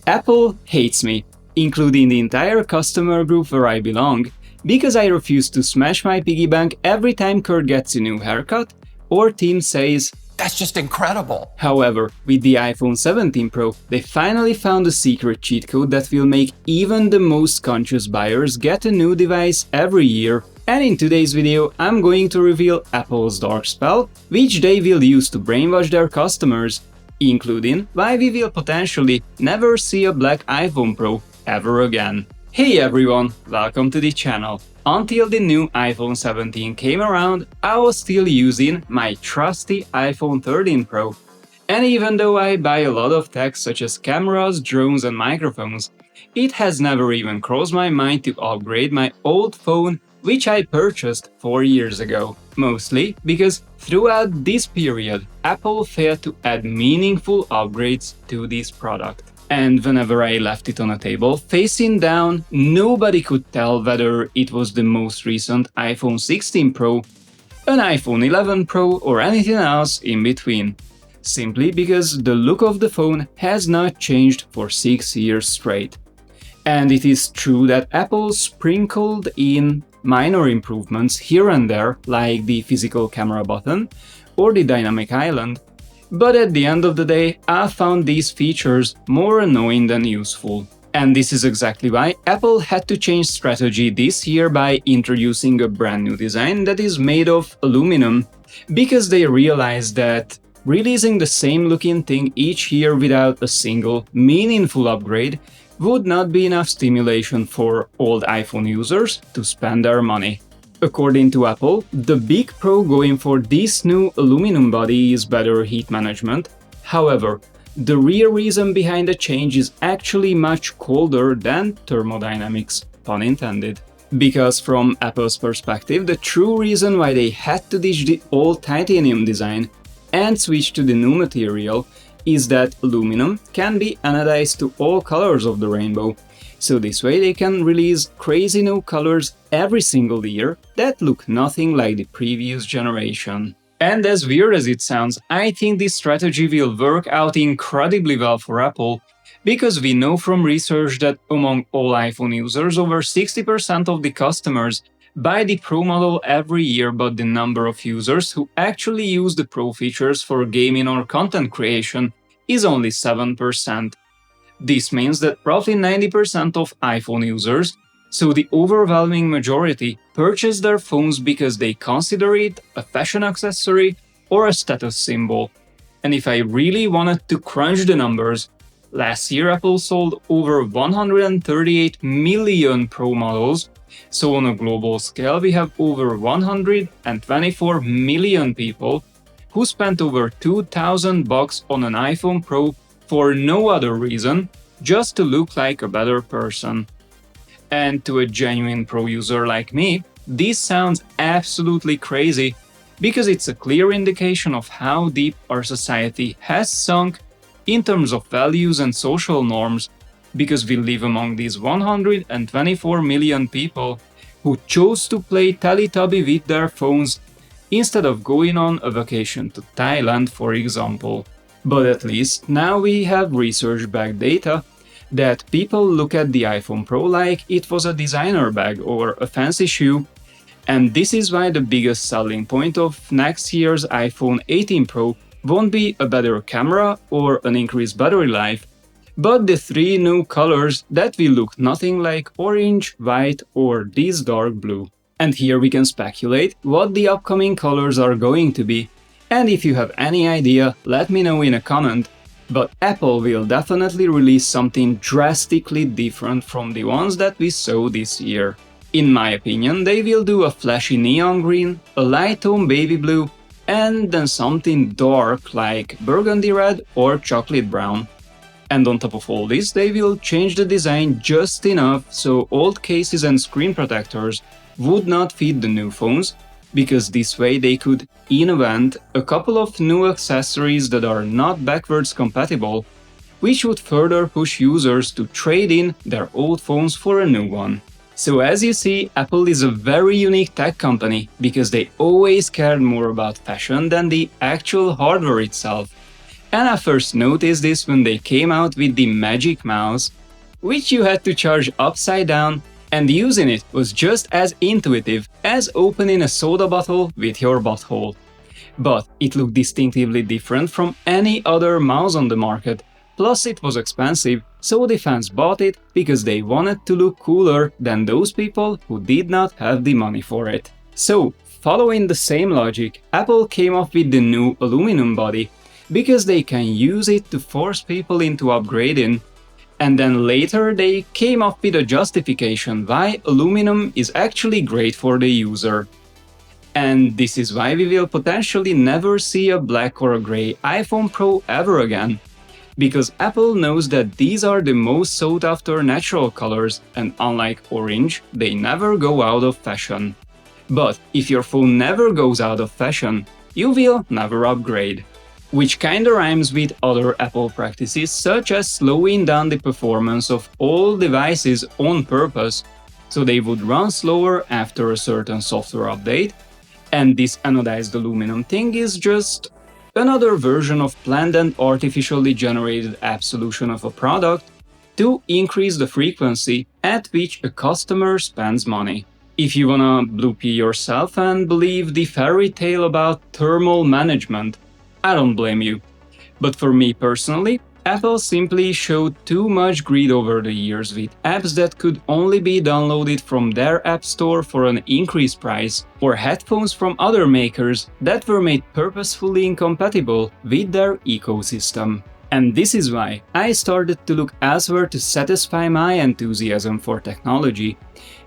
Apple hates me, including the entire customer group where I belong, because I refuse to smash my piggy bank every time Kurt gets a new haircut or Tim says, "That's just incredible." However, with the iPhone 17 Pro, they finally found a secret cheat code that will make even the most conscious buyers get a new device every year. And in today's video, I'm going to reveal Apple's dark spell, which they will use to brainwash their customers, including why we will potentially never see a black iPhone Pro ever again. Hey everyone, welcome to the channel. Until the new iPhone 17 came around, I was still using my trusty iPhone 13 Pro. And even though I buy a lot of tech such as cameras, drones and microphones, it has never even crossed my mind to upgrade my old phone, which I purchased 4 years ago. Mostly because throughout this period, Apple failed to add meaningful upgrades to this product. And whenever I left it on a table facing down, nobody could tell whether it was the most recent iPhone 16 Pro, an iPhone 11 Pro or anything else in between. Simply because the look of the phone has not changed for 6 years straight. And it is true that Apple sprinkled in minor improvements here and there, like the physical camera button or the dynamic island, but at the end of the day, I found these features more annoying than useful. And this is exactly why Apple had to change strategy this year by introducing a brand new design that is made of aluminum, because they realized that releasing the same looking thing each year without a single meaningful upgrade would not be enough stimulation for old iPhone users to spend their money. According to Apple, the big pro going for this new aluminum body is better heat management. However, the real reason behind the change is actually much colder than thermodynamics, pun intended. Because from Apple's perspective, the true reason why they had to ditch the old titanium design and switch to the new material is that aluminum can be anodized to all colors of the rainbow. So this way they can release crazy new colors every single year that look nothing like the previous generation. And as weird as it sounds, I think this strategy will work out incredibly well for Apple, because we know from research that among all iPhone users, over 60% of the customers buy the Pro model every year, but the number of users who actually use the Pro features for gaming or content creation is only 7%. This means that roughly 90% of iPhone users, so the overwhelming majority, purchase their phones because they consider it a fashion accessory or a status symbol. And if I really wanted to crunch the numbers, last year Apple sold over 138 million Pro models, so on a global scale we have over 124 million people who spent over $2,000 on an iPhone Pro for no other reason, just to look like a better person. And to a genuine Pro user like me, this sounds absolutely crazy, because it's a clear indication of how deep our society has sunk in terms of values and social norms, because we live among these 124 million people who chose to play Teletubby with their phones instead of going on a vacation to Thailand, for example. But at least now we have research-backed data that people look at the iPhone Pro like it was a designer bag or a fancy shoe, and this is why the biggest selling point of next year's iPhone 18 Pro won't be a better camera or an increased battery life, but the 3 new colors that will look nothing like orange, white or this dark blue. And here we can speculate what the upcoming colors are going to be. And if you have any idea, let me know in a comment, but Apple will definitely release something drastically different from the ones that we saw this year. In my opinion, they will do a flashy neon green, a light tone baby blue, and then something dark like burgundy red or chocolate brown. And on top of all this, they will change the design just enough so old cases and screen protectors would not fit the new phones, because this way they could invent a couple of new accessories that are not backwards compatible, which would further push users to trade in their old phones for a new one. So as you see, Apple is a very unique tech company, because they always cared more about fashion than the actual hardware itself. And I first noticed this when they came out with the Magic Mouse, which you had to charge upside down, and using it was just as intuitive as opening a soda bottle with your butthole. But it looked distinctively different from any other mouse on the market, plus it was expensive, so the fans bought it because they wanted to look cooler than those people who did not have the money for it. So, following the same logic, Apple came up with the new Aluminium body, because they can use it to force people into upgrading. And then later they came up with a justification why aluminum is actually great for the user. And this is why we will potentially never see a black or a grey iPhone Pro ever again. Because Apple knows that these are the most sought after natural colors, and unlike orange, they never go out of fashion. But if your phone never goes out of fashion, you will never upgrade. Which kinda rhymes with other Apple practices, such as slowing down the performance of all devices on purpose, so they would run slower after a certain software update. And this anodized aluminum thing is just another version of planned and artificially generated app solution of a product to increase the frequency at which a customer spends money. If you wanna blue pee yourself and believe the fairy tale about thermal management, I don't blame you. But for me personally, Apple simply showed too much greed over the years with apps that could only be downloaded from their app store for an increased price, or headphones from other makers that were made purposefully incompatible with their ecosystem. And this is why I started to look elsewhere to satisfy my enthusiasm for technology.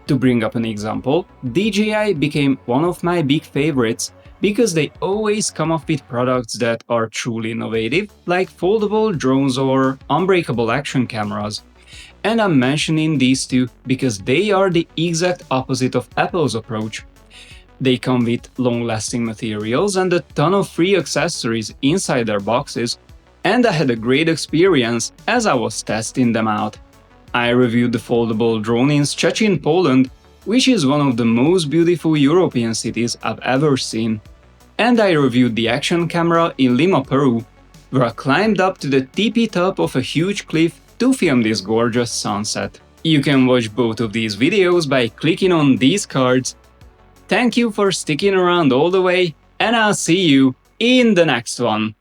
To bring up an example, DJI became one of my big favorites because they always come up with products that are truly innovative, like foldable drones or unbreakable action cameras. And I'm mentioning these two because they are the exact opposite of Apple's approach. They come with long-lasting materials and a ton of free accessories inside their boxes, and I had a great experience as I was testing them out. I reviewed the foldable drone in Szczecin, Poland, which is one of the most beautiful European cities I've ever seen. And I reviewed the action camera in Lima, Peru, where I climbed up to the tippy top of a huge cliff to film this gorgeous sunset. You can watch both of these videos by clicking on these cards. Thank you for sticking around all the way, and I'll see you in the next one.